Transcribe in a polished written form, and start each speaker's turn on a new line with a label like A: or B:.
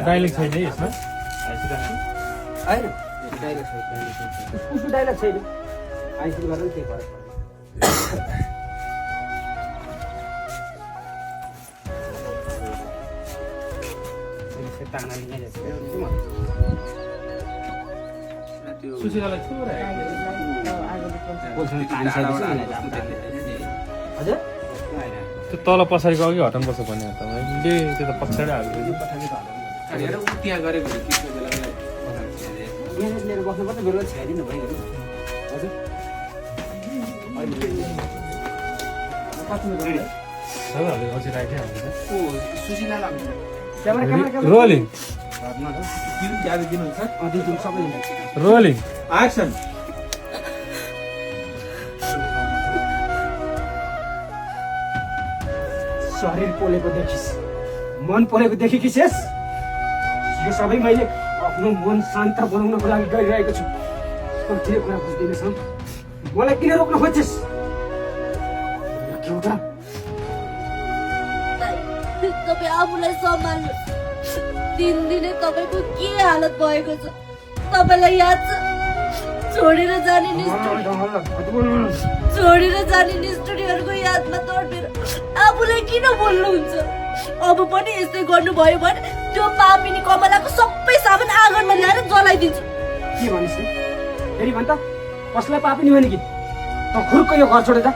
A: dialect छैन है यसमा
B: होइन उसको डाइलग छैन आइसक्रिम गरेर त्यही फरक
A: सुशीलालाई छोरा
B: हजुर
A: त्यो तल पछाडिको अघि हटाउनुपर्छ भने तपाईँले त्यो त पछाडि हाल्यो
B: यहाँनिर लिएर बस्नुपर्छ बेलुका छ्याइदिनु भयो हजुर
A: अझै
B: क्यामेरा
A: रोलिङ
B: सबै
A: रोलिङ
C: एक्सन
B: शरीर पोलेको देखिस् मन पोलेको देखेकी छेस यो सबै मैले आफ्नो मन शान्त बनाउनको लागि गरिरहेको छु कतिले कुरा बुझ्दैनस् मलाई किन रोक्न खोज्छस् एउटा
D: तपाईँ आफूलाई सम्हाल्नु दिनदिनै तपाईँको के हालत भएको छ तपाईँलाई याद छ छोडेर जाने निष्ठुरीहरूको यादमा तडपेर आफूलाई किन बोल्नुहुन्छ अब पनि यस्तै गर्नुभयो भने त्यो पापिनी कमलाको सबै सामान आँगनमा ल्याएर जलाइदिन्छु
B: के भनिस् फेरि भन् त कसलाई पापिनी भने कि त खुर्को यो घर छोडेर जा